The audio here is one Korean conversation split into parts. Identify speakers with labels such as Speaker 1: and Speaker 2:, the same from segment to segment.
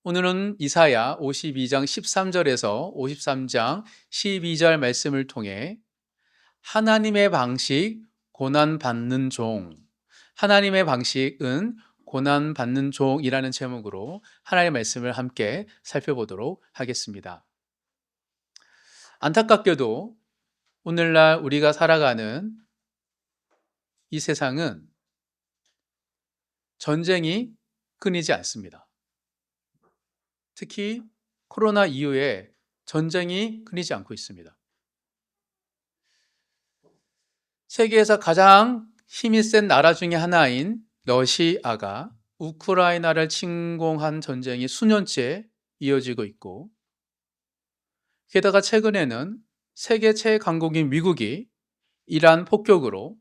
Speaker 1: 오늘은 이사야 52장 13절에서 53장 12절 말씀을 통해 하나님의 방식, 고난받는 종, 하나님의 방식은 고난받는 종이라는 제목으로 하나님의 말씀을 함께 살펴보도록 하겠습니다. 안타깝게도 오늘날 우리가 살아가는 이 세상은 전쟁이 끊이지 않습니다. 특히 코로나 이후에 전쟁이 끊이지 않고 있습니다. 세계에서 가장 힘이 센 나라 중에 하나인 러시아가 우크라이나를 침공한 전쟁이 수년째 이어지고 있고, 게다가 최근에는 세계 최강국인 미국이 이란 폭격으로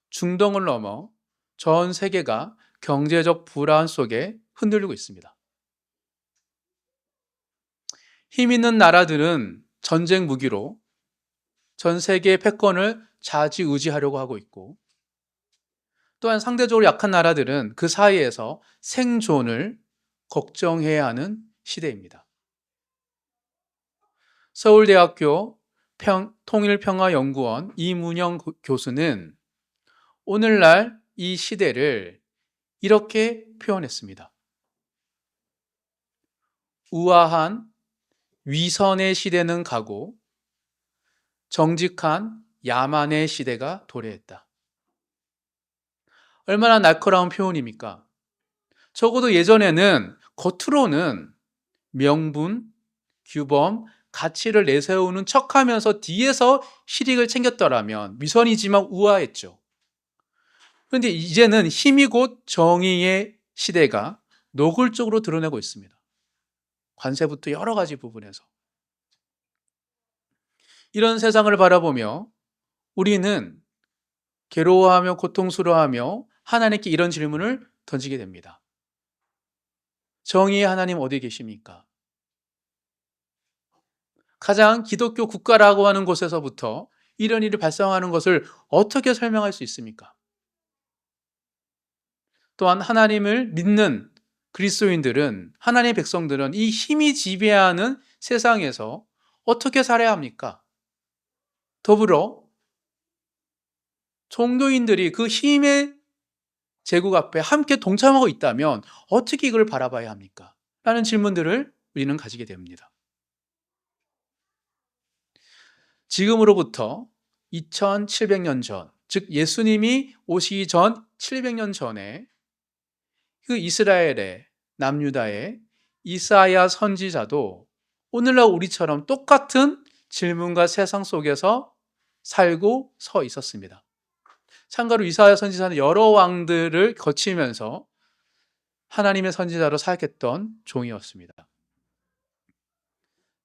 Speaker 1: 중동을 넘어 전 세계가 경제적 불안 속에 흔들리고 있습니다. 힘 있는 나라들은 전쟁 무기로 전 세계의 패권을 좌지우지하려고 하고 있고, 또한 상대적으로 약한 나라들은 그 사이에서 생존을 걱정해야 하는 시대입니다. 서울대학교 통일평화연구원 이문영 교수는 오늘날 이 시대를 이렇게 표현했습니다. 우아한 위선의 시대는 가고 정직한 야만의 시대가 도래했다. 얼마나 날카로운 표현입니까? 적어도 예전에는 겉으로는 명분, 규범, 가치를 내세우는 척하면서 뒤에서 실익을 챙겼더라면 위선이지만 우아했죠. 그런데 이제는 힘이 곧 정의의 시대가 노골적으로 드러내고 있습니다. 관세부터 여러 가지 부분에서. 이런 세상을 바라보며 우리는 괴로워하며 고통스러워하며 하나님께 이런 질문을 던지게 됩니다. 정의의 하나님 어디 계십니까? 가장 기독교 국가라고 하는 곳에서부터 이런 일이 발생하는 것을 어떻게 설명할 수 있습니까? 또한 하나님을 믿는 그리스도인들은, 하나님의 백성들은 이 힘이 지배하는 세상에서 어떻게 살아야 합니까? 더불어 종교인들이 그 힘의 제국 앞에 함께 동참하고 있다면 어떻게 이걸 바라봐야 합니까? 라는 질문들을 우리는 가지게 됩니다. 지금으로부터 2700년 전, 즉 예수님이 오시기 전 700년 전에 그 이스라엘의 남유다의 이사야 선지자도 오늘날 우리처럼 똑같은 질문과 세상 속에서 살고 서 있었습니다. 참고로 이사야 선지자는 여러 왕들을 거치면서 하나님의 선지자로 사역했던 종이었습니다.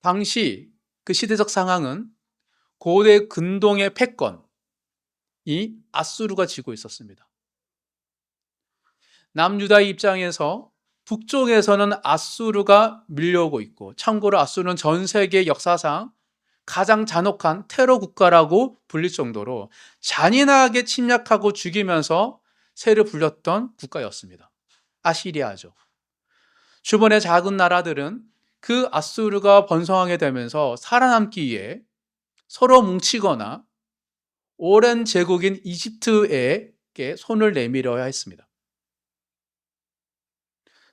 Speaker 1: 당시 그 시대적 상황은 고대 근동의 패권이 아수르가 쥐고 있었습니다. 남유다의 입장에서 북쪽에서는 아수르가 밀려오고 있고, 참고로 아수르는 전 세계 역사상 가장 잔혹한 테러 국가라고 불릴 정도로 잔인하게 침략하고 죽이면서 세를 불렸던 국가였습니다. 아시리아죠. 주변의 작은 나라들은 그 아수르가 번성하게 되면서 살아남기 위해 서로 뭉치거나 오랜 제국인 이집트에게 손을 내밀어야 했습니다.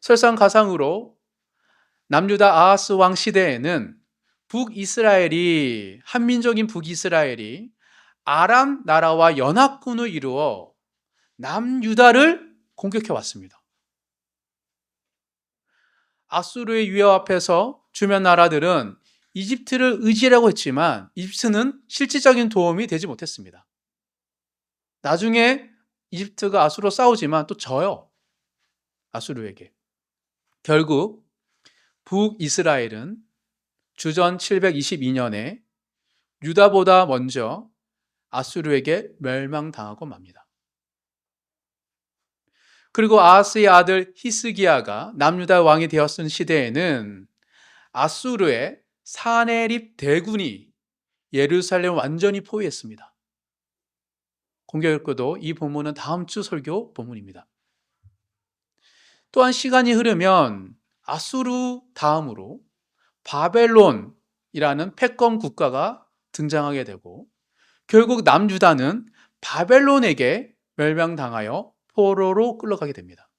Speaker 1: 설상가상으로 남유다 아하스 왕 시대에는 한민족인 북이스라엘이 아람 나라와 연합군을 이루어 남유다를 공격해 왔습니다. 아수르의 위협 앞에서 주변 나라들은 이집트를 의지하려고 했지만 이집트는 실질적인 도움이 되지 못했습니다. 나중에 이집트가 아수르와 싸우지만 또 져요. 아수르에게. 결국 북이스라엘은 주전 722년에 유다보다 먼저 아수르에게 멸망당하고 맙니다. 그리고 아하스의 아들 히스기야가 남유다 왕이 되었던 시대에는 아수르의 사네립 대군이 예루살렘을 완전히 포위했습니다. 공교롭게도 이 본문은 다음 주 설교 본문입니다. 또한 시간이 흐르면 아수르 다음으로 바벨론이라는 패권 국가가 등장하게 되고 결국 남유다는 바벨론에게 멸망당하여 포로로 끌려가게 됩니다.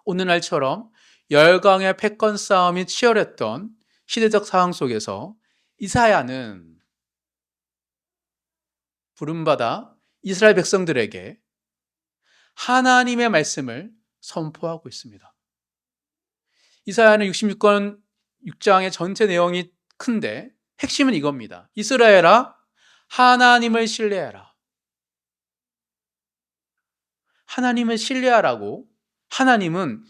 Speaker 1: 오늘날처럼 열강의 패권 싸움이 치열했던 시대적 상황 속에서 이사야는 부름받아 이스라엘 백성들에게 하나님의 말씀을 선포하고 있습니다. 이사야는 66권 6장의 전체 내용이 큰데 핵심은 이겁니다. 이스라엘아, 하나님을 신뢰하라. 하나님을 신뢰하라고 하나님은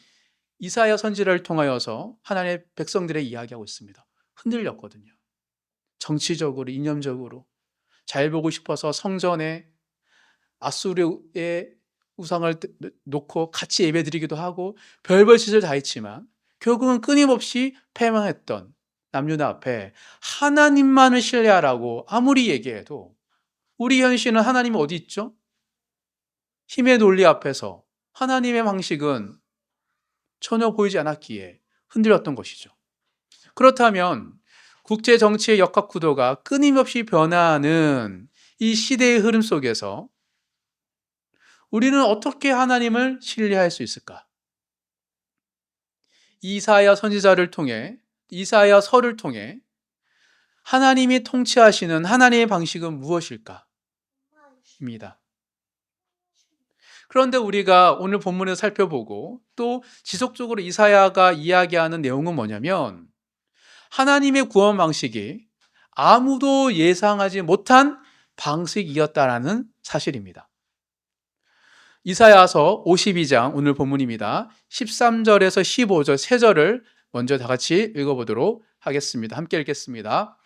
Speaker 1: 이사야 선지자를 통하여서 하나님의 백성들의 이야기하고 있습니다. 흔들렸거든요. 정치적으로, 이념적으로 잘 보고 싶어서 성전에 아수르의 우상을 놓고 같이 예배드리기도 하고 별별 짓을 다 했지만 결국은 끊임없이 패망했던 남유다 앞에 하나님만을 신뢰하라고 아무리 얘기해도 우리 현실은 하나님이 어디 있죠? 힘의 논리 앞에서 하나님의 방식은 전혀 보이지 않았기에 흔들렸던 것이죠. 그렇다면 국제 정치의 역학 구도가 끊임없이 변화하는 이 시대의 흐름 속에서 우리는 어떻게 하나님을 신뢰할 수 있을까? 이사야 선지자를 통해, 이사야서를 통해 하나님이 통치하시는 하나님의 방식은 무엇일까? 입니다. 그런데 우리가 오늘 본문을 살펴보고 또 지속적으로 이사야가 이야기하는 내용은 뭐냐면 하나님의 구원 방식이 아무도 예상하지 못한 방식이었다라는 사실입니다. 이사야서 52장 오늘 본문입니다. 13절에서 15절 세 절을 먼저 다 같이 읽어보도록 하겠습니다. 함께 읽겠습니다.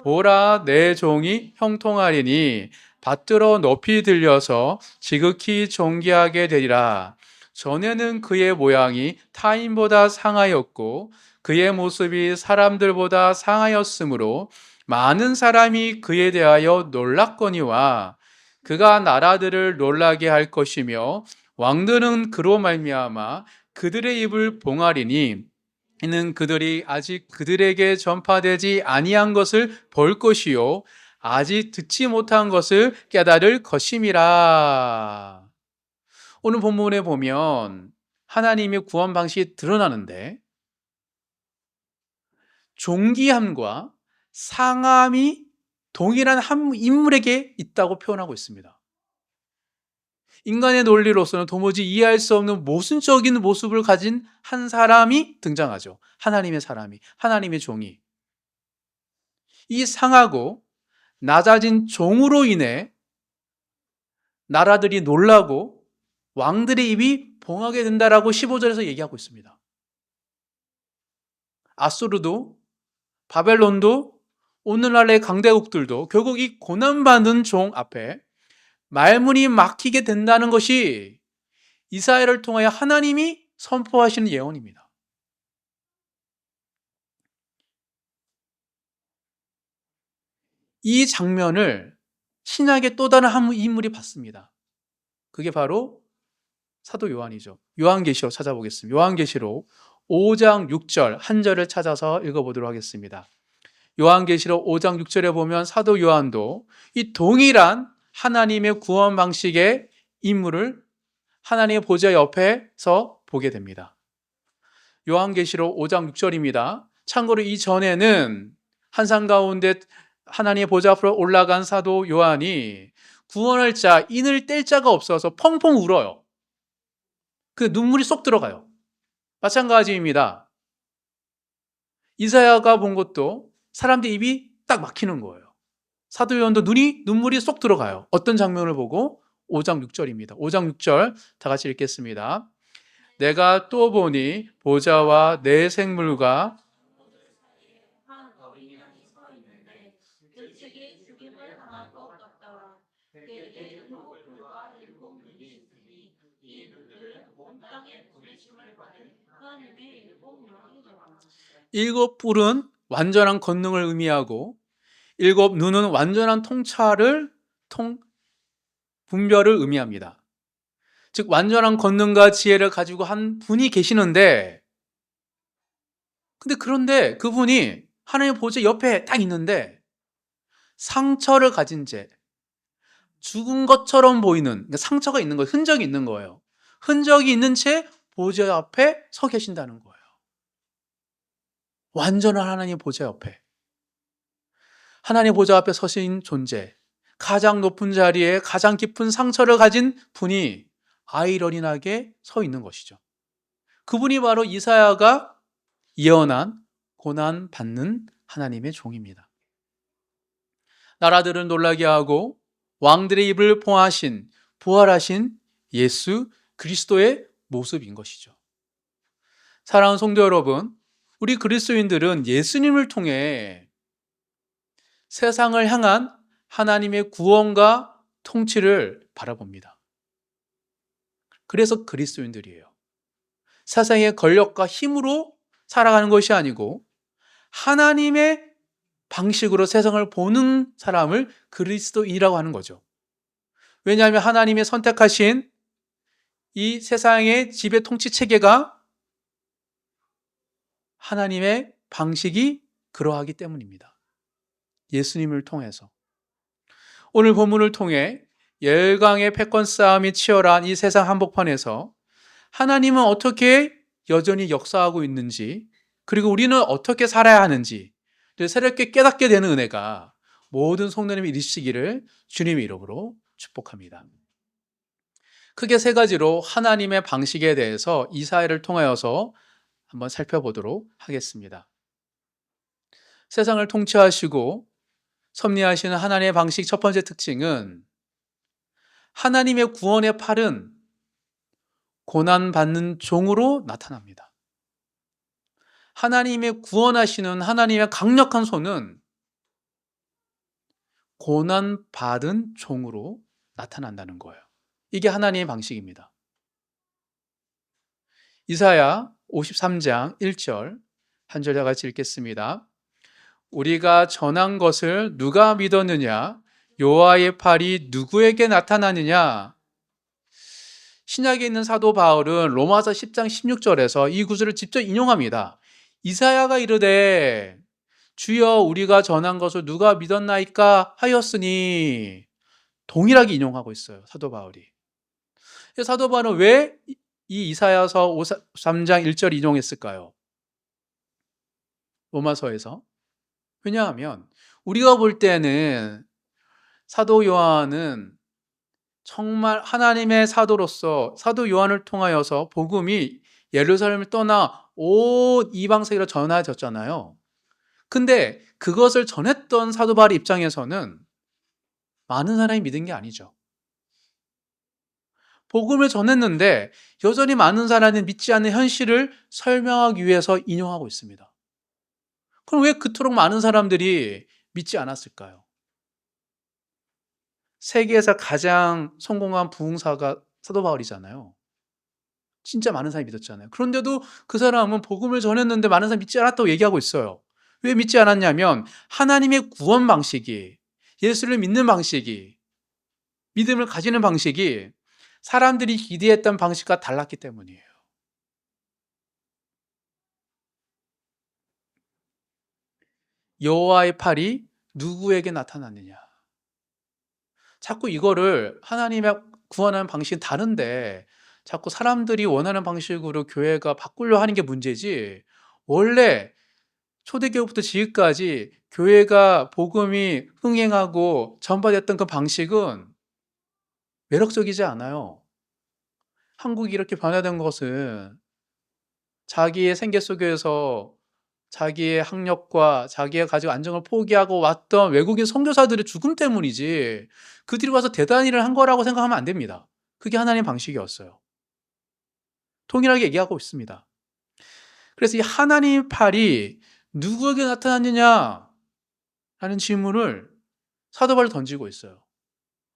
Speaker 1: 보라, 내 종이 형통하리니 받들어 높이 들려서 지극히 존귀하게 되리라. 전에는 그의 모양이 타인보다 상하였고 그의 모습이 사람들보다 상하였으므로 많은 사람이 그에 대하여 놀랐거니와 그가 나라들을 놀라게 할 것이며 왕들은 그로 말미암아 그들의 입을 봉하리니 이는 그들이 아직 그들에게 전파되지 아니한 것을 볼 것이요 아직 듣지 못한 것을 깨달을 것임이라. 오늘 본문에 보면 하나님의 구원 방식이 드러나는데 존귀함과 상함이 동일한 한 인물에게 있다고 표현하고 있습니다. 인간의 논리로서는 도무지 이해할 수 없는 모순적인 모습을 가진 한 사람이 등장하죠. 하나님의 사람이, 하나님의 종이. 이 상하고 낮아진 종으로 인해 나라들이 놀라고 왕들의 입이 봉하게 된다라고 15절에서 얘기하고 있습니다. 아수르도 바벨론도 오늘날의 강대국들도 결국 이 고난받는 종 앞에 말문이 막히게 된다는 것이 이사야를 통하여 하나님이 선포하시는 예언입니다. 이 장면을 신약의 또 다른 한 인물이 봤습니다. 그게 바로 사도 요한이죠. 요한계시록 찾아보겠습니다. 요한계시록 5장 6절 한 절을 찾아서 읽어보도록 하겠습니다. 요한계시록 5장 6절에 보면 사도 요한도 이 동일한 하나님의 구원 방식의 인물을 하나님의 보좌 옆에서 보게 됩니다. 요한계시록 5장 6절입니다. 참고로 이전에는 한산 가운데 하나님의 보좌 앞으로 올라간 사도 요한이 구원할 자, 인을 뗄 자가 없어서 펑펑 울어요. 그 눈물이 쏙 들어가요. 마찬가지입니다. 이사야가 본 것도 사람들 입이 딱 막히는 거예요. 사도 요한도 눈물이 쏙 들어가요. 어떤 장면을 보고? 5장 6절입니다. 5장 6절 다 같이 읽겠습니다. 내가 또 보니 보좌와 내 생물과 일곱 뿔은 완전한 권능을 의미하고 일곱 눈은 완전한 분별을 의미합니다. 즉 완전한 권능과 지혜를 가지고 한 분이 계시는데 그런데 그분이 하나님의 보좌 옆에 딱 있는데 상처를 가진 채 죽은 것처럼 보이는, 그러니까 상처가 있는 거예요. 흔적이 있는 거예요. 흔적이 있는 채 보좌 앞에 서 계신다는 거예요. 완전한 하나님의 보좌 옆에. 하나님의 보좌 앞에 서신 존재, 가장 높은 자리에 가장 깊은 상처를 가진 분이 아이러니하게 서 있는 것이죠. 그분이 바로 이사야가 예언한 고난 받는 하나님의 종입니다. 나라들을 놀라게 하고 왕들의 입을 봉하신 부활하신 예수 그리스도의 모습인 것이죠. 사랑하는 성도 여러분, 우리 그리스도인들은 예수님을 통해 세상을 향한 하나님의 구원과 통치를 바라봅니다. 그래서 그리스도인들이에요. 세상의 권력과 힘으로 살아가는 것이 아니고 하나님의 방식으로 세상을 보는 사람을 그리스도인이라고 하는 거죠. 왜냐하면 하나님의 선택하신 이 세상의 지배 통치 체계가 하나님의 방식이 그러하기 때문입니다. 예수님을 통해서. 오늘 본문을 통해 열강의 패권 싸움이 치열한 이 세상 한복판에서 하나님은 어떻게 여전히 역사하고 있는지, 그리고 우리는 어떻게 살아야 하는지 새롭게 깨닫게 되는 은혜가 모든 성도님이 이루시기를 주님의 이름으로 축복합니다. 크게 세 가지로 하나님의 방식에 대해서 이사야를 통하여서 한번 살펴보도록 하겠습니다. 세상을 통치하시고 섭리하시는 하나님의 방식 첫 번째 특징은 하나님의 구원의 팔은 고난받는 종으로 나타납니다. 하나님의 구원하시는 하나님의 강력한 손은 고난받은 종으로 나타난다는 거예요. 이게 하나님의 방식입니다. 이사야 53장 1절 한 절 다 같이 읽겠습니다. 우리가 전한 것을 누가 믿었느냐? 여호와의 팔이 누구에게 나타나느냐? 신약에 있는 사도 바울은 로마서 10장 16절에서 이 구절을 직접 인용합니다. 이사야가 이르되 주여 우리가 전한 것을 누가 믿었나이까 하였으니, 동일하게 인용하고 있어요. 사도 바울이. 사도 바울은 왜 이 이사야서 53장 1절 인용했을까요? 로마서에서. 왜냐하면 우리가 볼 때는 사도 요한은 정말 하나님의 사도로서 사도 요한을 통하여서 복음이 예루살렘을 떠나 온 이방 세계로 전해졌잖아요. 근데 그것을 전했던 사도 바울의 입장에서는 많은 사람이 믿은 게 아니죠. 복음을 전했는데 여전히 많은 사람이 믿지 않는 현실을 설명하기 위해서 인용하고 있습니다. 그럼 왜 그토록 많은 사람들이 믿지 않았을까요? 세계에서 가장 성공한 부흥사가 사도 바울이잖아요. 진짜 많은 사람이 믿었잖아요. 그런데도 그 사람은 복음을 전했는데 많은 사람이 믿지 않았다고 얘기하고 있어요. 왜 믿지 않았냐면 하나님의 구원 방식이, 예수를 믿는 방식이, 믿음을 가지는 방식이 사람들이 기대했던 방식과 달랐기 때문이에요. 여호와의 팔이 누구에게 나타났느냐? 자꾸 이거를 하나님의 구원하는 방식이 다른데 자꾸 사람들이 원하는 방식으로 교회가 바꾸려 하는 게 문제지, 원래 초대교회부터 지금까지 교회가 복음이 흥행하고 전파됐던 그 방식은 매력적이지 않아요. 한국이 이렇게 변화된 것은 자기의 생계 속에서 자기의 학력과 자기가 가지고 안정을 포기하고 왔던 외국인 선교사들의 죽음 때문이지, 그들이 와서 대단한 일을 한 거라고 생각하면 안 됩니다. 그게 하나님의 방식이었어요. 동일하게 얘기하고 있습니다. 그래서 이 하나님의 팔이 누구에게 나타났느냐 라는 질문을 사도 바울이 던지고 있어요.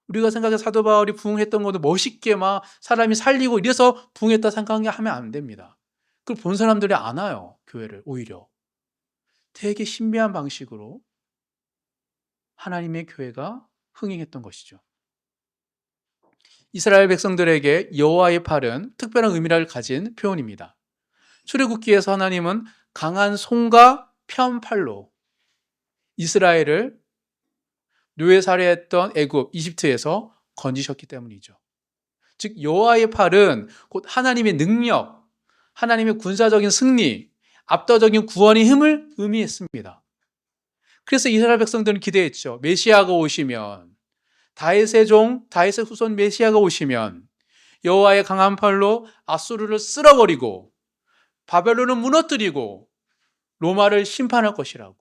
Speaker 1: 우리가 생각해 사도 바울이 부흥했던 것도 멋있게 막 사람이 살리고 이래서 부흥했다 생각하면 안 됩니다. 그걸 본 사람들이 안 와요, 교회를. 오히려 되게 신비한 방식으로 하나님의 교회가 흥행했던 것이죠. 이스라엘 백성들에게 여호와의 팔은 특별한 의미를 가진 표현입니다. 출애굽기에서 하나님은 강한 손과 편팔로 이스라엘을 노예살해했던 애굽, 이집트에서 건지셨기 때문이죠. 즉 여호와의 팔은 곧 하나님의 능력, 하나님의 군사적인 승리, 압도적인 구원의 힘을 의미했습니다. 그래서 이스라엘 백성들은 기대했죠. 메시아가 오시면, 다윗의 종, 다윗의 후손 메시아가 오시면 여호와의 강한 팔로 아수르를 쓸어버리고 바벨론을 무너뜨리고 로마를 심판할 것이라고.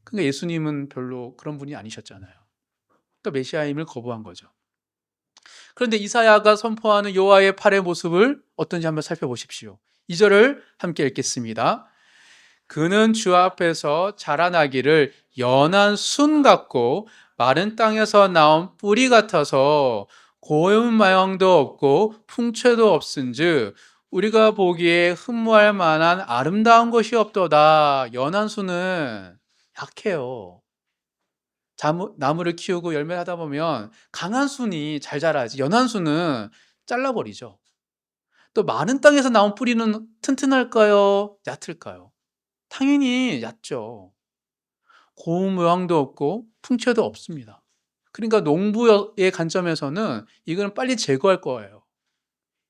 Speaker 1: 그러니까 예수님은 별로 그런 분이 아니셨잖아요. 그러니까 메시아임을 거부한 거죠. 그런데 이사야가 선포하는 여호와의 팔의 모습을 어떤지 한번 살펴보십시오. 2절을 함께 읽겠습니다. 그는 주 앞에서 자라나기를 연한 순 같고 마른 땅에서 나온 뿌리 같아서 고운 모양도 없고 풍채도 없은즉 우리가 보기에 흠모할 만한 아름다운 것이 없도다. 연한 순은 약해요. 나무를 키우고 열매를 하다 보면 강한 순이 잘 자라지 연한 순은 잘라버리죠. 또 마른 땅에서 나온 뿌리는 튼튼할까요? 얕을까요? 당연히 얕죠. 고운 모양도 없고 풍채도 없습니다. 그러니까 농부의 관점에서는 이거는 빨리 제거할 거예요.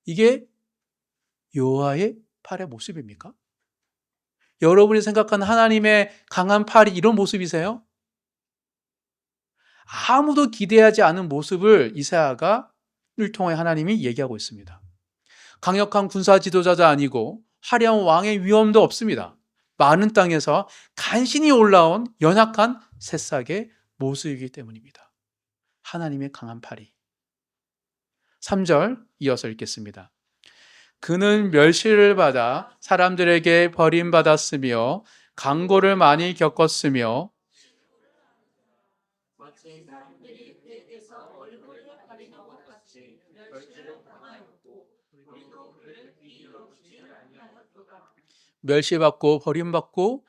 Speaker 1: 이게 여호와의 팔의 모습입니까? 여러분이 생각하는 하나님의 강한 팔이 이런 모습이세요? 아무도 기대하지 않은 모습을 이사야를 통해 하나님이 얘기하고 있습니다. 강력한 군사 지도자도 아니고 화려한 왕의 위엄도 없습니다. 많은 땅에서 간신히 올라온 연약한 새싹의 모습이기 때문입니다. 하나님의 강한 팔이. 3절 이어서 읽겠습니다. 그는 멸시를 받아 사람들에게 버림받았으며 강고를 많이 겪었으며 멸시받고 버림받고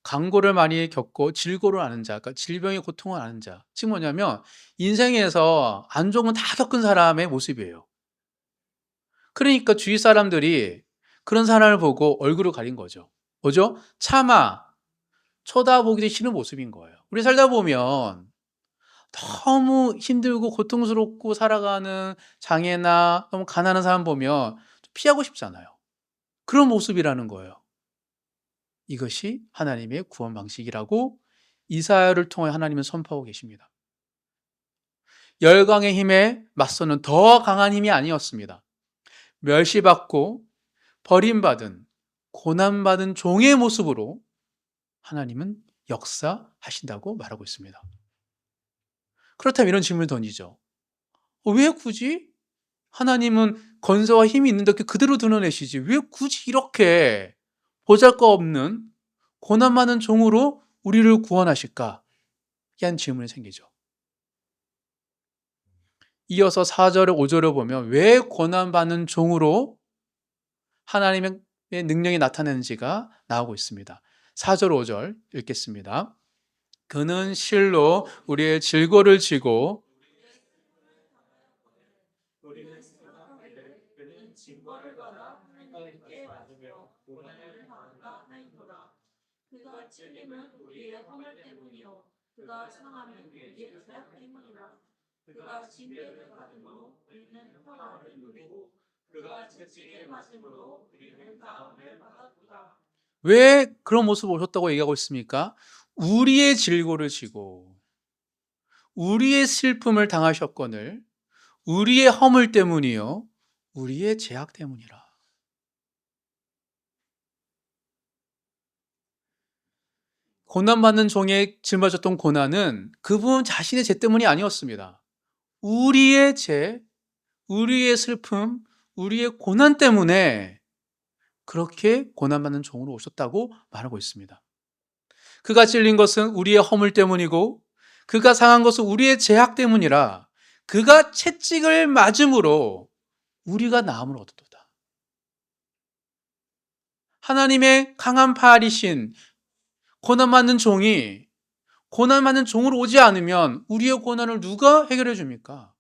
Speaker 1: 강고를 많이 겪고 질고를 앓는 자, 그러니까 질병의 고통을 앓는 자. 즉 뭐냐면 인생에서 안 좋은 건 다 겪은 사람의 모습이에요. 그러니까 주위 사람들이 그런 사람을 보고 얼굴을 가린 거죠. 뭐죠? 차마 쳐다보기도 싫은 모습인 거예요. 우리 살다 보면 너무 힘들고 고통스럽고 살아가는 장애나 너무 가난한 사람 보면 피하고 싶잖아요. 그런 모습이라는 거예요. 이것이 하나님의 구원 방식이라고 이사야를 통해 하나님은 선포하고 계십니다. 열강의 힘에 맞서는 더 강한 힘이 아니었습니다. 멸시받고 버림받은 고난받은 종의 모습으로 하나님은 역사하신다고 말하고 있습니다. 그렇다면 이런 질문을 던지죠. 왜 굳이 하나님은 건설와 힘이 있는데 그대로 드러내시지 왜 굳이 이렇게 보잘것없는 고난 많은 종으로 우리를 구원하실까? 하는 질문이 생기죠. 이어서 4절에 5절을 보면 왜 고난받는 종으로 하나님의 능력이 나타내는지가 나오고 있습니다. 4절 5절 읽겠습니다. 그는 실로 우리의 질고를 지고 그가 찔림은 우리의 허물 때문이요 그가 상함은 우리의 죄악 때문이라. 그가 징계를 받음으로 우리는 평화를 누리고 그가 채찍에 맞음으로 우리는 다음을 받았구나. 왜 그런 모습을 보셨다고 얘기하고 있습니까? 우리의 질고를 지고 우리의 슬픔을 당하셨거늘 우리의 허물 때문이요 우리의 죄악 때문이라. 고난받는 종에 짊어졌던 고난은 그분 자신의 죄 때문이 아니었습니다. 우리의 죄, 우리의 슬픔, 우리의 고난 때문에 그렇게 고난받는 종으로 오셨다고 말하고 있습니다. 그가 찔린 것은 우리의 허물 때문이고 그가 상한 것은 우리의 죄악 때문이라. 그가 채찍을 맞음으로 우리가 나음을 얻었도다. 하나님의 강한 팔이신 고난받는 종이 고난받는 종으로 오지 않으면 우리의 고난을 누가 해결해 줍니까?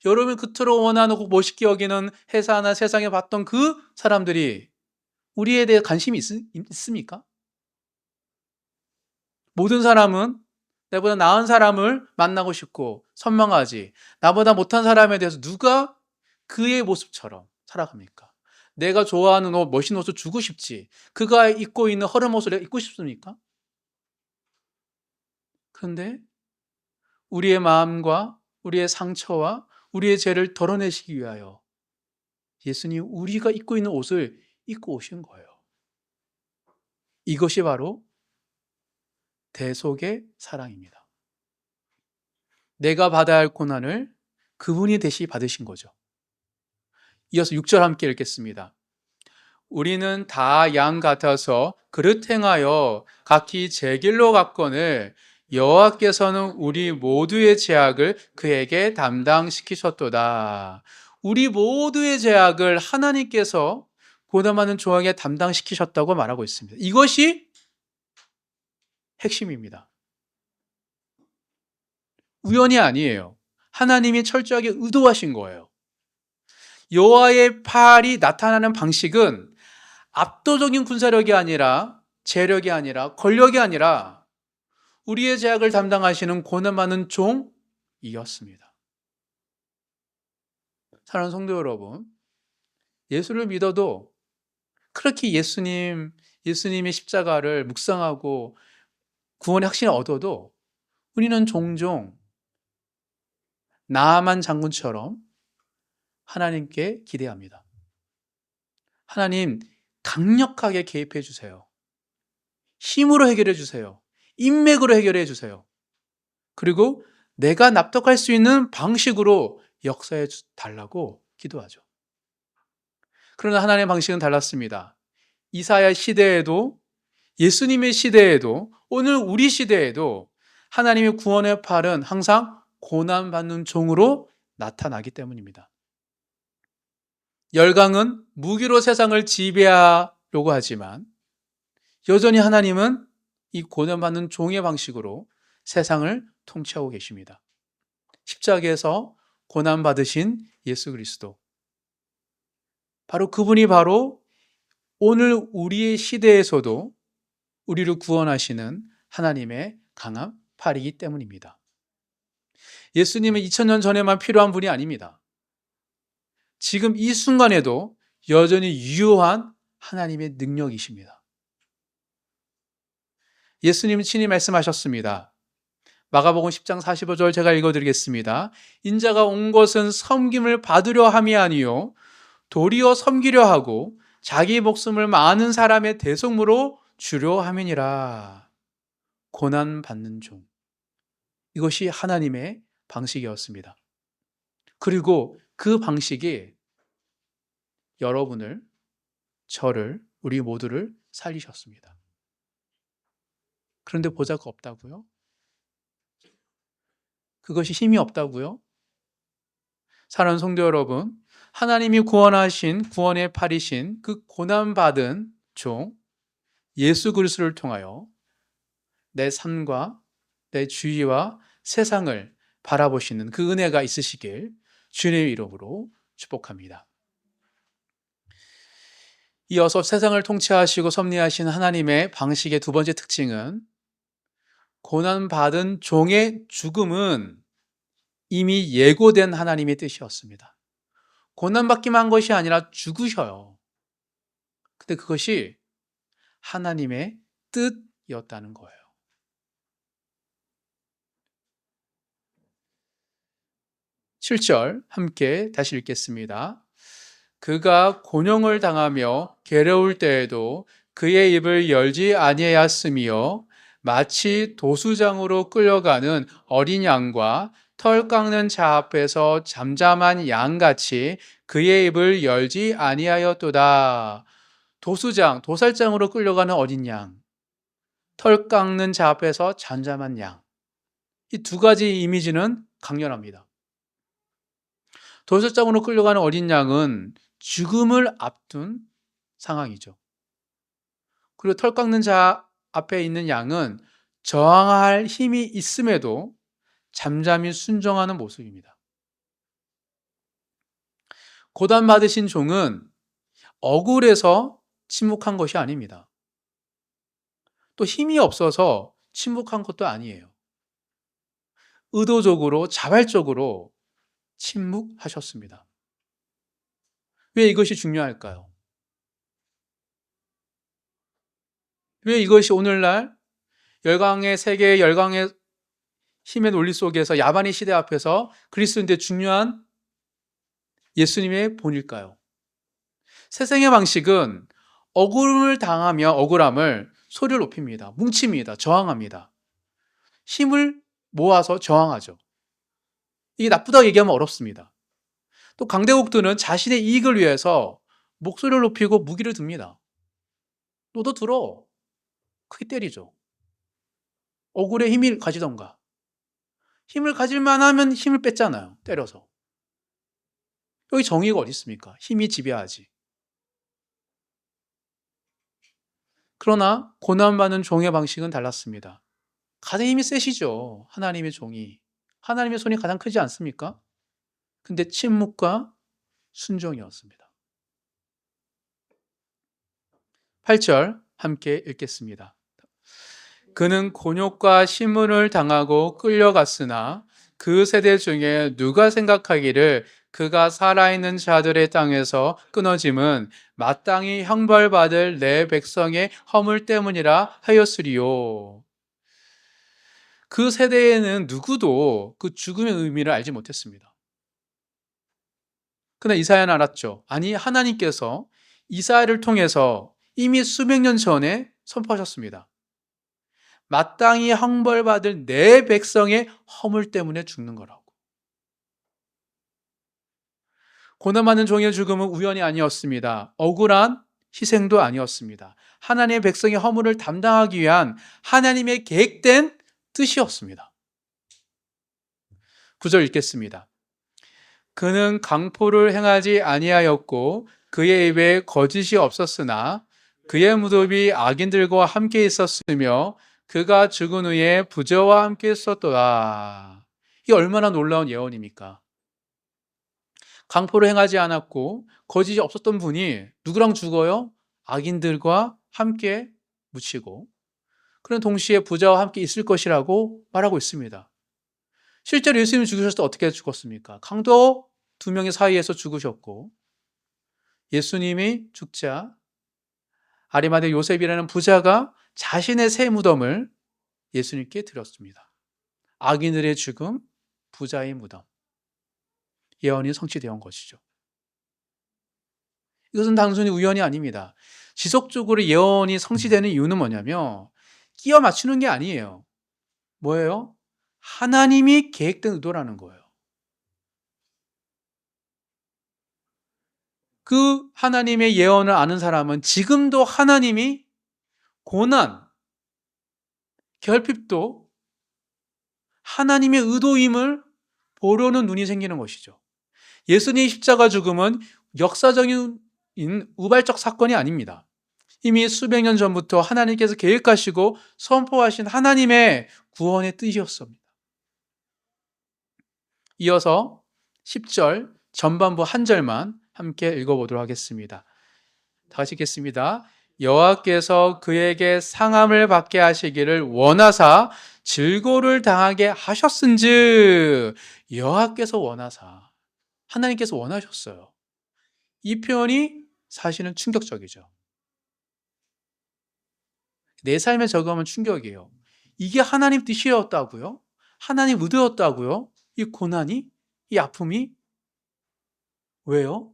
Speaker 1: 여러분 겉으로 원하고 멋있게 여기는 회사나 세상에 봤던 그 사람들이 우리에 대해 관심이 있습니까? 모든 사람은 나보다 나은 사람을 만나고 싶고 선망하지, 나보다 못한 사람에 대해서 누가 그의 모습처럼 살아갑니까? 내가 좋아하는 옷, 멋있는 옷을 주고 싶지, 그가 입고 있는 허름 옷을 내가 입고 싶습니까? 그런데 우리의 마음과 우리의 상처와 우리의 죄를 덜어내시기 위하여 예수님 우리가 입고 있는 옷을 입고 오신 거예요. 이것이 바로 대속의 사랑입니다. 내가 받아야 할 고난을 그분이 대신 받으신 거죠. 이어서 6절 함께 읽겠습니다. 우리는 다 양 같아서 그릇 행하여 각기 제 길로 갔거늘 여호와께서는 우리 모두의 죄악을 그에게 담당시키셨도다. 우리 모두의 죄악을 하나님께서 고난받는 종에게 담당시키셨다고 말하고 있습니다. 이것이 핵심입니다. 우연이 아니에요. 하나님이 철저하게 의도하신 거예요. 여호와의 팔이 나타나는 방식은 압도적인 군사력이 아니라, 재력이 아니라, 권력이 아니라 우리의 죄악을 담당하시는 고난받는 종이었습니다. 사랑하는 성도 여러분, 예수를 믿어도 그렇게 예수님의 십자가를 묵상하고 구원의 확신을 얻어도 우리는 종종 나아만 장군처럼 하나님께 기대합니다. 하나님, 강력하게 개입해 주세요. 힘으로 해결해 주세요. 인맥으로 해결해 주세요. 그리고 내가 납득할 수 있는 방식으로 역사해 달라고 기도하죠. 그러나 하나님의 방식은 달랐습니다. 이사야 시대에도, 예수님의 시대에도, 오늘 우리 시대에도 하나님의 구원의 팔은 항상 고난받는 종으로 나타나기 때문입니다. 열강은 무기로 세상을 지배하려고 하지만 여전히 하나님은 이 고난받는 종의 방식으로 세상을 통치하고 계십니다. 십자가에서 고난받으신 예수 그리스도, 바로 그분이 바로 오늘 우리의 시대에서도 우리를 구원하시는 하나님의 강한 팔이기 때문입니다. 예수님은 2000년 전에만 필요한 분이 아닙니다. 지금 이 순간에도 여전히 유효한 하나님의 능력이십니다. 예수님은 친히 말씀하셨습니다. 마가복음 10장 45절 제가 읽어드리겠습니다. 인자가 온 것은 섬김을 받으려 함이 아니요 도리어 섬기려 하고 자기 목숨을 많은 사람의 대속무로 주려 함이니라. 고난받는 종, 이것이 하나님의 방식이었습니다. 그리고 그 방식이 여러분을, 저를, 우리 모두를 살리셨습니다. 그런데 보자가 없다고요? 그것이 힘이 없다고요? 사랑하는 성도 여러분, 하나님이 구원하신 구원의 팔이신 그 고난받은 종 예수 그리스도를 통하여 내 삶과 내 주위와 세상을 바라보시는 그 은혜가 있으시길 주님의 이름으로 축복합니다. 이어서 세상을 통치하시고 섭리하신 하나님의 방식의 두 번째 특징은, 고난받은 종의 죽음은 이미 예고된 하나님의 뜻이었습니다. 고난받기만 한 것이 아니라 죽으셔요. 근데 그것이 하나님의 뜻이었다는 거예요. 7절 함께 다시 읽겠습니다. 그가 곤용을 당하며 괴로울 때에도 그의 입을 열지 아니하였으며 마치 도수장으로 끌려가는 어린 양과 털 깎는 자 앞에서 잠잠한 양같이 그의 입을 열지 아니하였도다. 도수장, 도살장으로 끌려가는 어린 양, 털 깎는 자 앞에서 잠잠한 양, 이 두 가지 이미지는 강렬합니다. 도살장으로 끌려가는 어린 양은 죽음을 앞둔 상황이죠. 그리고 털 깎는 자 앞에 있는 양은 저항할 힘이 있음에도 잠잠히 순종하는 모습입니다. 고난받으신 종은 억울해서 침묵한 것이 아닙니다. 또 힘이 없어서 침묵한 것도 아니에요. 의도적으로, 자발적으로 침묵하셨습니다. 왜 이것이 중요할까요? 왜 이것이 오늘날 세계의 열강의 힘의 논리 속에서 야만의 시대 앞에서 그리스도인들의 중요한 예수님의 본일까요? 세상의 방식은 억울함을 당하며 억울함을 소리를 높입니다. 뭉칩니다. 저항합니다. 힘을 모아서 저항하죠. 이게 나쁘다고 얘기하면 어렵습니다. 또 강대국들은 자신의 이익을 위해서 목소리를 높이고 무기를 듭니다. 너도 들어. 크게 때리죠. 억울에 힘을 가지던가. 힘을 가질 만하면 힘을 뺐잖아요. 때려서. 여기 정의가 어디 있습니까? 힘이 지배하지. 그러나 고난받는 종의 방식은 달랐습니다. 가장 힘이 세시죠. 하나님의 종이. 하나님의 손이 가장 크지 않습니까? 근데 침묵과 순종이었습니다. 8절 함께 읽겠습니다. 그는 곤욕과 심문을 당하고 끌려갔으나 그 세대 중에 누가 생각하기를 그가 살아있는 자들의 땅에서 끊어짐은 마땅히 형벌받을 내 백성의 허물 때문이라 하였으리요. 그 세대에는 누구도 그 죽음의 의미를 알지 못했습니다. 그러나 이사야는 알았죠. 아니, 하나님께서 이사야를 통해서 이미 수백 년 전에 선포하셨습니다. 마땅히 형벌받을 내 백성의 허물 때문에 죽는 거라고. 고난받는 종의 죽음은 우연이 아니었습니다. 억울한 희생도 아니었습니다. 하나님의 백성의 허물을 담당하기 위한 하나님의 계획된 뜻이었습니다. 9절 읽겠습니다. 그는 강포를 행하지 아니하였고 그의 입에 거짓이 없었으나 그의 무덤이 악인들과 함께 있었으며 그가 죽은 후에 부자와 함께 있었더라. 이게 얼마나 놀라운 예언입니까? 강포를 행하지 않았고 거짓이 없었던 분이 누구랑 죽어요? 악인들과 함께 묻히고, 그런 동시에 부자와 함께 있을 것이라고 말하고 있습니다. 실제로 예수님이 죽으셨을 때 어떻게 죽었습니까? 강도 두 명의 사이에서 죽으셨고, 예수님이 죽자 아리마대 요셉이라는 부자가 자신의 새 무덤을 예수님께 드렸습니다. 악인들의 죽음, 부자의 무덤. 예언이 성취되어 온 것이죠. 이것은 단순히 우연이 아닙니다. 지속적으로 예언이 성취되는 이유는 뭐냐면 끼워 맞추는 게 아니에요. 뭐예요? 하나님이 계획된 의도라는 거예요. 그 하나님의 예언을 아는 사람은 지금도 하나님이 고난, 결핍도 하나님의 의도임을 보려는 눈이 생기는 것이죠. 예수님의 십자가 죽음은 역사적인 우발적 사건이 아닙니다. 이미 수백 년 전부터 하나님께서 계획하시고 선포하신 하나님의 구원의 뜻이었습니다. 이어서 10절 전반부 한 절만 함께 읽어보도록 하겠습니다. 다 같이 읽겠습니다. 여호와께서 그에게 상함을 받게 하시기를 원하사 질고를 당하게 하셨은즉, 여호와께서 원하사, 하나님께서 원하셨어요. 이 표현이 사실은 충격적이죠. 내 삶에 적용하면 충격이에요. 이게 하나님 뜻이었다고요? 하나님 의도였다고요? 이 고난이? 이 아픔이? 왜요?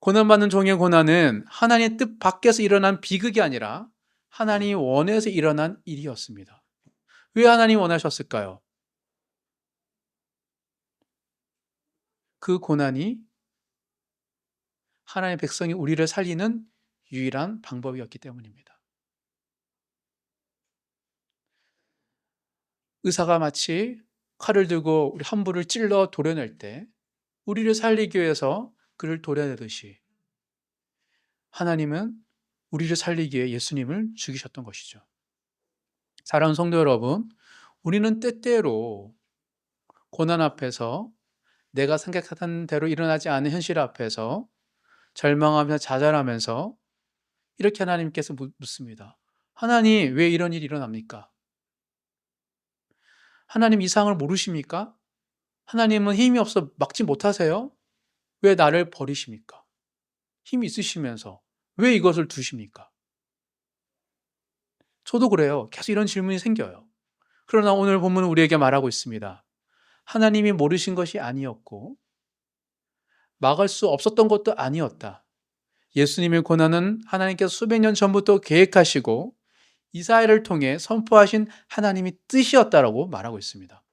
Speaker 1: 고난받는 종의 고난은 하나님의 뜻 밖에서 일어난 비극이 아니라 하나님이 원해서 일어난 일이었습니다. 왜 하나님이 원하셨을까요? 그 고난이 하나님의 백성이 우리를 살리는 유일한 방법이었기 때문입니다. 의사가 마치 칼을 들고 우리 함부를 찔러 도려낼 때 우리를 살리기 위해서 그를 도려내듯이 하나님은 우리를 살리기 위해 예수님을 죽이셨던 것이죠. 사랑하는 성도 여러분, 우리는 때때로 고난 앞에서 내가 생각하던 대로 일어나지 않은 현실 앞에서 절망하면서 좌절하면서 이렇게 하나님께서 묻습니다. 하나님, 왜 이런 일이 일어납니까? 하나님 이상을 모르십니까? 하나님은 힘이 없어 막지 못하세요? 왜 나를 버리십니까? 힘이 있으시면서 왜 이것을 두십니까? 저도 그래요. 계속 이런 질문이 생겨요. 그러나 오늘 본문은 우리에게 말하고 있습니다. 하나님이 모르신 것이 아니었고 막을 수 없었던 것도 아니었다. 예수님의 고난은 하나님께서 수백 년 전부터 계획하시고 이사야를 통해 선포하신 하나님의 뜻이었다라고 말하고 있습니다.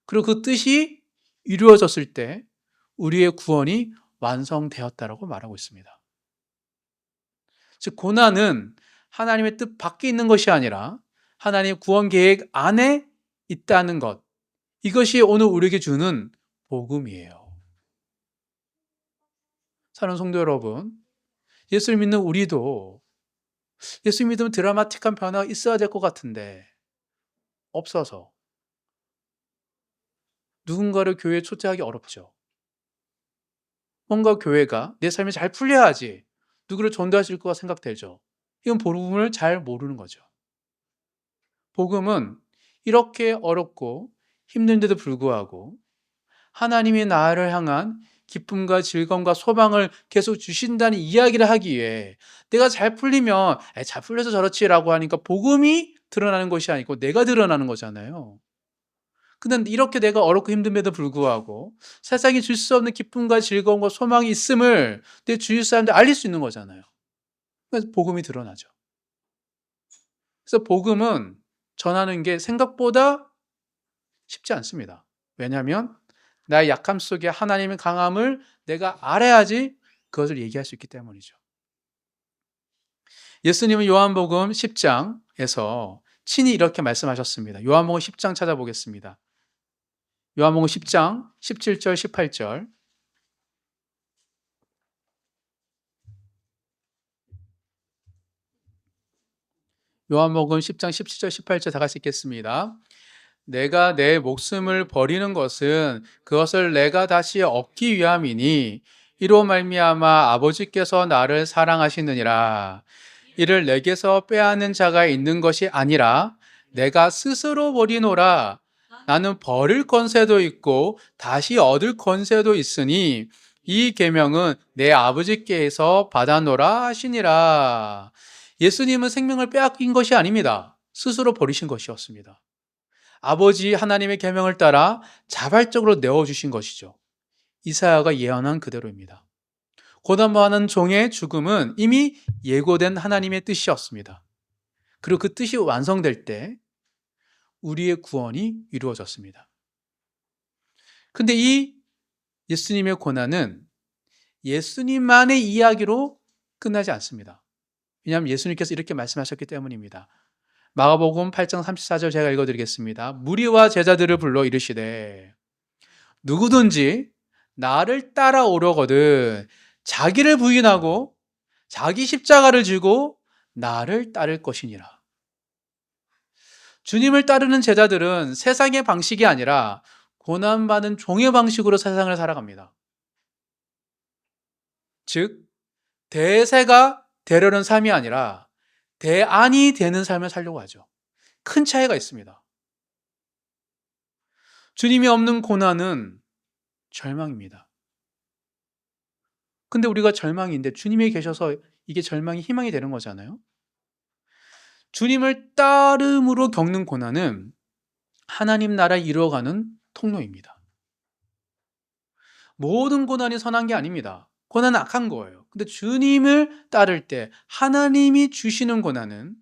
Speaker 1: 그리고 그 뜻이 이루어졌을 때 우리의 구원이 완성되었다라고 말하고 있습니다. 즉 고난은 하나님의 뜻 밖에 있는 것이 아니라 하나님의 구원 계획 안에 있다는 것, 이것이 오늘 우리에게 주는 복음이에요. 사랑하는 성도 여러분, 예수를 믿는 우리도 예수 믿으면 드라마틱한 변화가 있어야 될 것 같은데 없어서 누군가를 교회에 초대하기 어렵죠. 뭔가 교회가 내 삶이 잘 풀려야지 누구를 전도하실 거가 생각되죠. 이건 복음을 잘 모르는 거죠. 복음은 이렇게 어렵고 힘든데도 불구하고 하나님이 나를 향한 기쁨과 즐거움과 소망을 계속 주신다는 이야기를 하기 위해 내가 잘 풀리면 잘 풀려서 저렇지라고 하니까 복음이 드러나는 것이 아니고 내가 드러나는 거잖아요. 근데 이렇게 내가 어렵고 힘듦에도 불구하고 세상이 줄 수 없는 기쁨과 즐거움과 소망이 있음을 내 주위 사람들 알릴 수 있는 거잖아요. 그래서 복음이 드러나죠. 그래서 복음은 전하는 게 생각보다 쉽지 않습니다. 왜냐하면 나의 약함 속에 하나님의 강함을 내가 알아야지 그것을 얘기할 수 있기 때문이죠. 예수님은 요한복음 10장에서 친히 이렇게 말씀하셨습니다. 요한복음 10장 찾아보겠습니다. 요한복음 10장 17절 18절. 요한복음 10장 17절 18절 다 같이 읽겠습니다. 내가 내 목숨을 버리는 것은 그것을 내가 다시 얻기 위함이니 이로 말미암아 아버지께서 나를 사랑하시느니라. 이를 내게서 빼앗는 자가 있는 것이 아니라 내가 스스로 버리노라. 나는 버릴 권세도 있고 다시 얻을 권세도 있으니 이 계명은 내 아버지께서 받아노라 하시니라. 예수님은 생명을 빼앗긴 것이 아닙니다. 스스로 버리신 것이었습니다. 아버지 하나님의 계명을 따라 자발적으로 내어주신 것이죠. 이사야가 예언한 그대로입니다. 고난받는 종의 죽음은 이미 예고된 하나님의 뜻이었습니다. 그리고 그 뜻이 완성될 때 우리의 구원이 이루어졌습니다. 근데 이 예수님의 고난은 예수님만의 이야기로 끝나지 않습니다. 왜냐하면 예수님께서 이렇게 말씀하셨기 때문입니다. 마가복음 8장 34절 제가 읽어드리겠습니다. 무리와 제자들을 불러 이르시되 누구든지 나를 따라오려거든 자기를 부인하고 자기 십자가를 지고 나를 따를 것이니라. 주님을 따르는 제자들은 세상의 방식이 아니라 고난받은 종의 방식으로 세상을 살아갑니다. 즉 대세가 되려는 삶이 아니라 대안이 되는 삶을 살려고 하죠. 큰 차이가 있습니다. 주님이 없는 고난은 절망입니다. 근데 우리가 절망인데 주님이 계셔서 이게 절망이 희망이 되는 거잖아요. 주님을 따름으로 겪는 고난은 하나님 나라 이루어가는 통로입니다. 모든 고난이 선한 게 아닙니다. 고난은 악한 거예요. 근데 주님을 따를 때 하나님이 주시는 고난은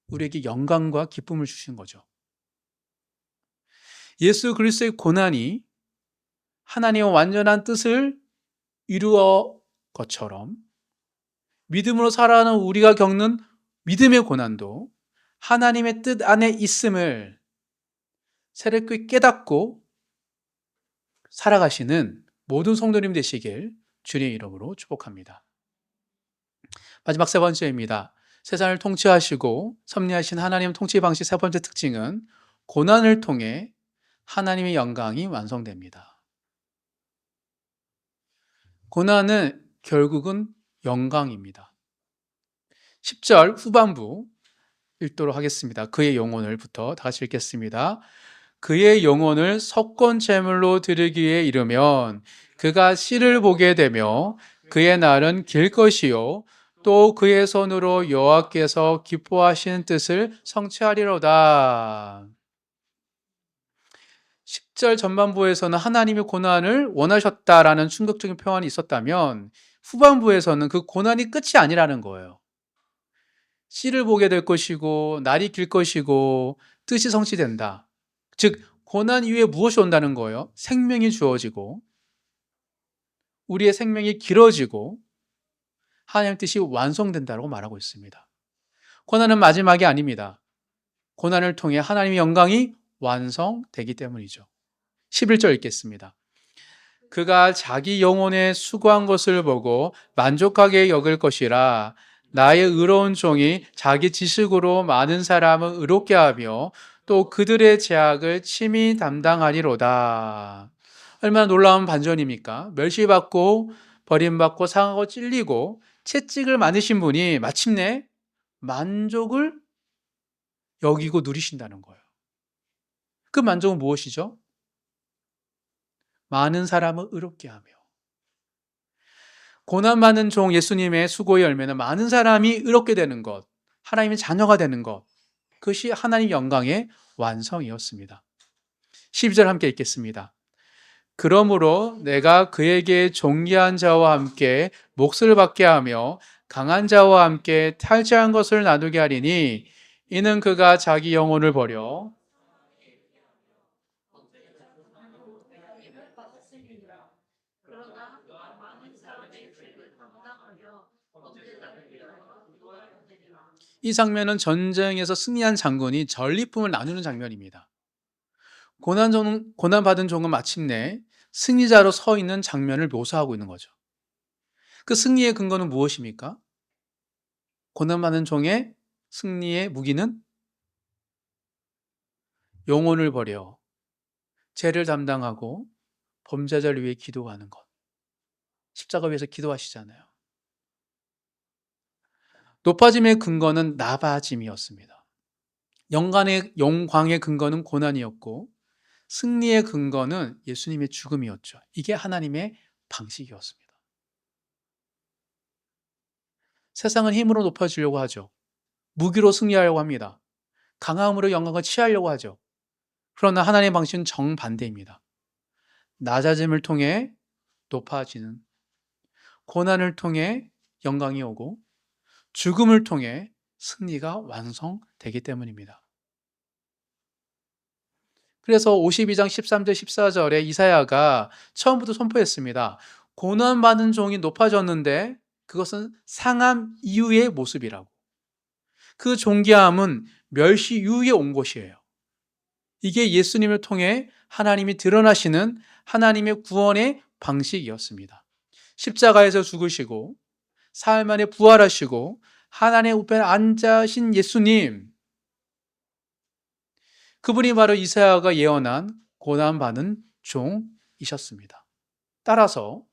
Speaker 1: 우리에게 영광과 기쁨을 주시는 거죠. 예수 그리스도의 고난이 하나님의 완전한 뜻을 이루어 것처럼 믿음으로 살아가는 우리가 겪는 믿음의 고난도 하나님의 뜻 안에 있음을 새롭게 깨닫고 살아가시는 모든 성도님 되시길 주님의 이름으로 축복합니다. 마지막 세 번째입니다. 세상을 통치하시고 섭리하신 하나님 통치 방식 세 번째 특징은 고난을 통해 하나님의 영광이 완성됩니다. 고난은 결국은 영광입니다. 10절 후반부 읽도록 하겠습니다. 그의 영혼을부터 다 같이 읽겠습니다. 그의 영혼을 석권 제물로 드리기에 이르면 그가 씨를 보게 되며 그의 날은 길 것이요 또 그의 손으로 여호와께서 기뻐하시는 뜻을 성취하리로다. 10절 전반부에서는 하나님이 고난을 원하셨다라는 충격적인 표현이 있었다면 후반부에서는 그 고난이 끝이 아니라는 거예요. 씨를 보게 될 것이고 날이 길 것이고 뜻이 성취된다. 즉 고난 이후에 무엇이 온다는 거예요? 생명이 주어지고 우리의 생명이 길어지고 하나님의 뜻이 완성된다고 말하고 있습니다. 고난은 마지막이 아닙니다. 고난을 통해 하나님의 영광이 완성되기 때문이죠. 11절 읽겠습니다. 그가 자기 영혼에 수고한 것을 보고 만족하게 여길 것이라. 나의 의로운 종이 자기 지식으로 많은 사람을 의롭게 하며 또 그들의 죄악을 친히 담당하리로다. 얼마나 놀라운 반전입니까? 멸시받고 버림받고 상하고 찔리고 채찍을 맞으신 분이 마침내 만족을 여기고 누리신다는 거예요. 그 만족은 무엇이죠? 많은 사람을 의롭게 하며. 고난받는 종 예수님의 수고의 열매는 많은 사람이 의롭게 되는 것, 하나님의 자녀가 되는 것, 그것이 하나님 영광의 완성이었습니다. 12절 함께 읽겠습니다. 그러므로 내가 그에게 존귀한 자와 함께 몫을 받게 하며 강한 자와 함께 탈취한 것을 나누게 하리니 이는 그가 자기 영혼을 버려 이 장면은 전쟁에서 승리한 장군이 전리품을 나누는 장면입니다. 고난받은 종은 마침내 승리자로 서 있는 장면을 묘사하고 있는 거죠. 그 승리의 근거는 무엇입니까? 고난받는 종의 승리의 무기는 영혼을 버려 죄를 담당하고 범죄자를 위해 기도하는 것. 십자가 위에서 기도하시잖아요. 높아짐의 근거는 나바짐이었습니다. 영광의 근거는 고난이었고 승리의 근거는 예수님의 죽음이었죠. 이게 하나님의 방식이었습니다. 세상은 힘으로 높아지려고 하죠. 무기로 승리하려고 합니다. 강함으로 영광을 취하려고 하죠. 그러나 하나님의 방식은 정반대입니다. 낮아짐을 통해 높아지는, 고난을 통해 영광이 오고 죽음을 통해 승리가 완성되기 때문입니다. 그래서 52장 13절 14절에 이사야가 처음부터 선포했습니다. 고난받은 종이 높아졌는데 그것은 상함 이후의 모습이라고. 그 존귀함은 멸시 이후에 온 것이에요. 이게 예수님을 통해 하나님이 드러나시는 하나님의 구원의 방식이었습니다. 십자가에서 죽으시고 사흘 만에 부활하시고 하나님의 우편에 앉으신 예수님, 그분이 바로 이사야가 예언한 고난받은 종이셨습니다. 따라서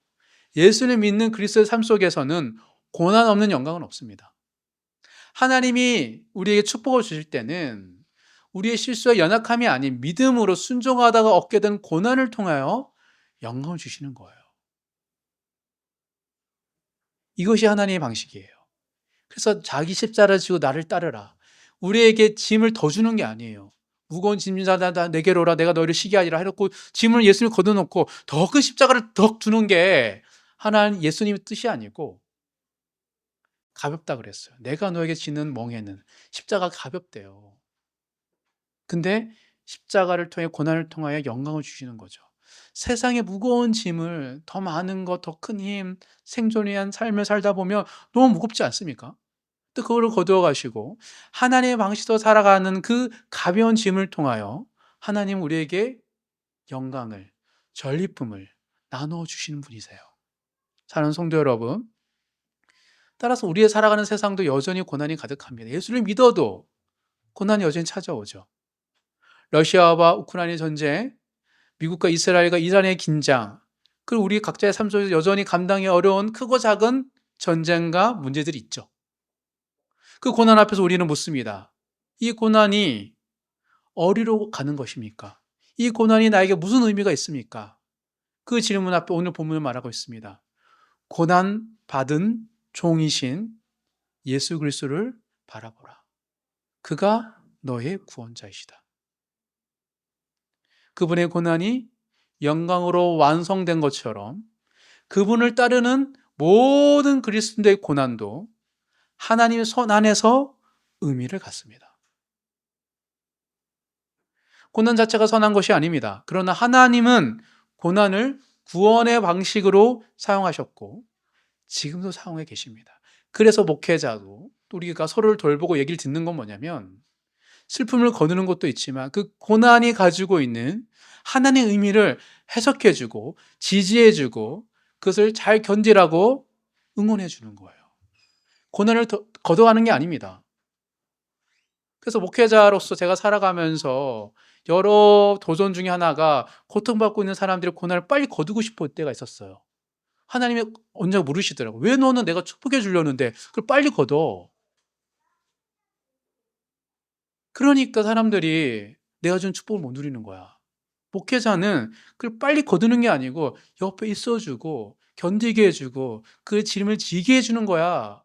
Speaker 1: 예수를 믿는 그리스도의 삶 속에서는 고난 없는 영광은 없습니다. 하나님이 우리에게 축복을 주실 때는 우리의 실수와 연약함이 아닌 믿음으로 순종하다가 얻게 된 고난을 통하여 영광을 주시는 거예요. 이것이 하나님의 방식이에요. 그래서 자기 십자가를 지고 나를 따르라. 우리에게 짐을 더 주는 게 아니에요. 무거운 짐자다 내게로 오라 내가 너희를 쉬게 하리라 해놓고 짐을 예수님 걷어놓고 더 큰 십자가를 더 두는 게 하나님 예수님의 뜻이 아니고 가볍다 그랬어요. 내가 너에게 지는 멍에는 십자가가 가볍대요. 근데 십자가를 통해 고난을 통하여 영광을 주시는 거죠. 세상의 무거운 짐을 더 많은 것, 더 큰 힘, 생존을 위한 삶을 살다 보면 너무 무겁지 않습니까? 또 그거를 거두어 가시고 하나님의 방식으로 살아가는 그 가벼운 짐을 통하여 하나님 우리에게 영광을, 전리품을 나누어 주시는 분이세요. 사랑하는 성도 여러분, 따라서 우리의 살아가는 세상도 여전히 고난이 가득합니다. 예수를 믿어도 고난이 여전히 찾아오죠. 러시아와 우크라이나 전쟁, 미국과 이스라엘과 이란의 긴장, 그리고 우리 각자의 삶 속에서 여전히 감당이 어려운 크고 작은 전쟁과 문제들이 있죠. 그 고난 앞에서 우리는 묻습니다. 이 고난이 어디로 가는 것입니까? 이 고난이 나에게 무슨 의미가 있습니까? 그 질문 앞에 오늘 본문을 말하고 있습니다. 고난 받은 종이신 예수 그리스도를 바라보라. 그가 너의 구원자이시다. 그분의 고난이 영광으로 완성된 것처럼 그분을 따르는 모든 그리스도인의 고난도 하나님의 손 안에서 의미를 갖습니다. 고난 자체가 선한 것이 아닙니다. 그러나 하나님은 고난을 구원의 방식으로 사용하셨고 지금도 사용해 계십니다. 그래서 목회자도 우리가 서로를 돌보고 얘기를 듣는 건 뭐냐면 슬픔을 거두는 것도 있지만 그 고난이 가지고 있는 하나님의 의미를 해석해주고 지지해주고 그것을 잘 견디라고 응원해주는 거예요. 고난을 걷어가는 게 아닙니다. 그래서 목회자로서 제가 살아가면서 여러 도전 중에 하나가 고통받고 있는 사람들의 고난을 빨리 거두고 싶을 때가 있었어요. 하나님이 언제 물으시더라고요. 왜 너는 내가 축복해 주려는데 그걸 빨리 걷어? 그러니까 사람들이 내가 준 축복을 못 누리는 거야. 목회자는 그걸 빨리 거두는 게 아니고 옆에 있어주고 견디게 해주고 그 짐을 지게 해주는 거야.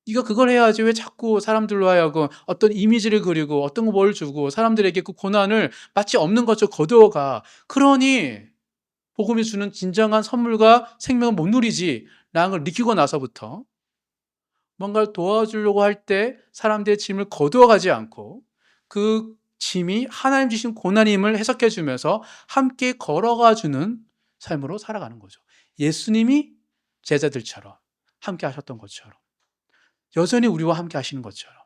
Speaker 1: 네가 그걸 해야지 왜 자꾸 사람들로 하여금 어떤 이미지를 그리고 어떤 걸 주고 사람들에게 그 고난을 마치 없는 것처럼 거두어가. 그러니 복음이 주는 진정한 선물과 생명을 못 누리지 라는 걸 느끼고 나서부터 뭔가를 도와주려고 할 때 사람들의 짐을 거두어가지 않고 그 짐이 하나님 주신 고난임을 해석해 주면서 함께 걸어가 주는 삶으로 살아가는 거죠. 예수님이 제자들처럼 함께 하셨던 것처럼 여전히 우리와 함께 하시는 것처럼.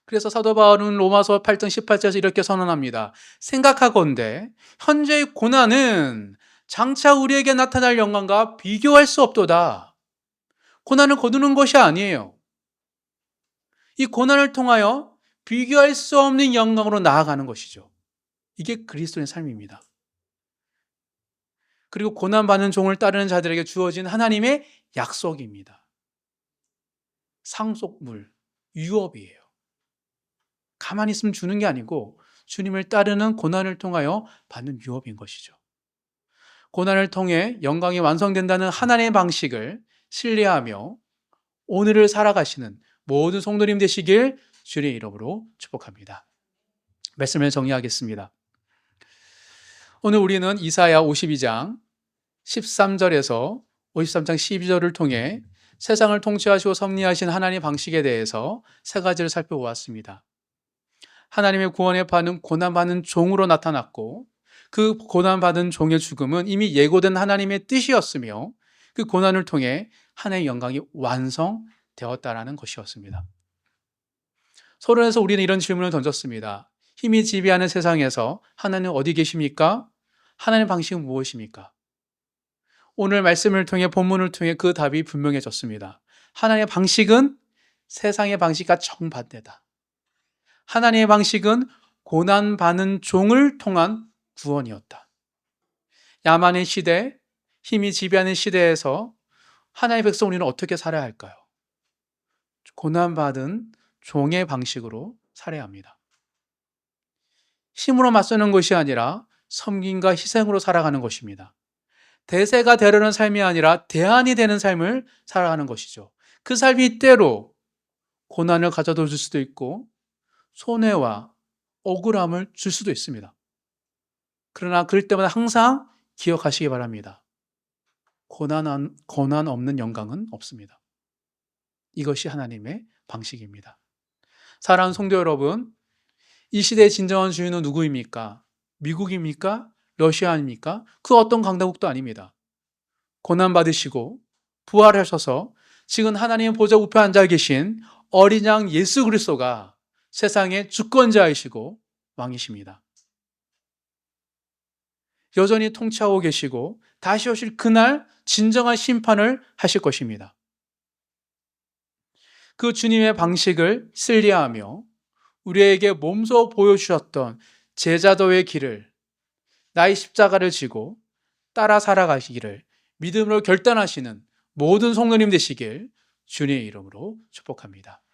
Speaker 1: 그래서 사도 바울은 로마서 8장 18절에서 이렇게 선언합니다. 생각하건대 현재의 고난은 장차 우리에게 나타날 영광과 비교할 수 없도다. 고난을 거두는 것이 아니에요. 이 고난을 통하여 비교할 수 없는 영광으로 나아가는 것이죠. 이게 그리스도의 삶입니다. 그리고 고난받는 종을 따르는 자들에게 주어진 하나님의 약속입니다. 상속물, 유업이에요. 가만히 있으면 주는 게 아니고 주님을 따르는 고난을 통하여 받는 유업인 것이죠. 고난을 통해 영광이 완성된다는 하나님의 방식을 신뢰하며 오늘을 살아가시는 모든 성도님 되시길 주의 이름으로 축복합니다. 말씀을 정리하겠습니다. 오늘 우리는 이사야 52장 13절에서 53장 12절을 통해 세상을 통치하시고 섭리하신 하나님의 방식에 대해서 세 가지를 살펴보았습니다. 하나님의 구원에 받는 고난받는 종으로 나타났고 그 고난받은 종의 죽음은 이미 예고된 하나님의 뜻이었으며 그 고난을 통해 하나님의 영광이 완성되었다라는 것이었습니다. 서론에서 우리는 이런 질문을 던졌습니다. 힘이 지배하는 세상에서 하나님은 어디 계십니까? 하나님의 방식은 무엇입니까? 오늘 말씀을 통해 본문을 통해 그 답이 분명해졌습니다. 하나님의 방식은 세상의 방식과 정반대다. 하나님의 방식은 고난받는 종을 통한 구원이었다. 야만의 시대, 힘이 지배하는 시대에서 하나님의 백성 우리는 어떻게 살아야 할까요? 고난받은 종의 방식으로 살아야 합니다. 힘으로 맞서는 것이 아니라 섬김과 희생으로 살아가는 것입니다. 대세가 되려는 삶이 아니라 대안이 되는 삶을 살아가는 것이죠. 그 삶이 때로 고난을 가져다 줄 수도 있고 손해와 억울함을 줄 수도 있습니다. 그러나 그럴 때마다 항상 기억하시기 바랍니다. 고난 없는 영광은 없습니다. 이것이 하나님의 방식입니다. 사랑하는 성도 여러분, 이 시대의 진정한 주인은 누구입니까? 미국입니까? 러시아입니까? 그 어떤 강대국도 아닙니다. 고난받으시고 부활하셔서 지금 하나님의 보좌 우편에 앉아 계신 어린 양 예수 그리스도가 세상의 주권자이시고 왕이십니다. 여전히 통치하고 계시고 다시 오실 그날 진정한 심판을 하실 것입니다. 그 주님의 방식을 신뢰하며 우리에게 몸소 보여주셨던 제자도의 길을 나의 십자가를 지고 따라 살아가시기를 믿음으로 결단하시는 모든 성도님 되시길 주님의 이름으로 축복합니다.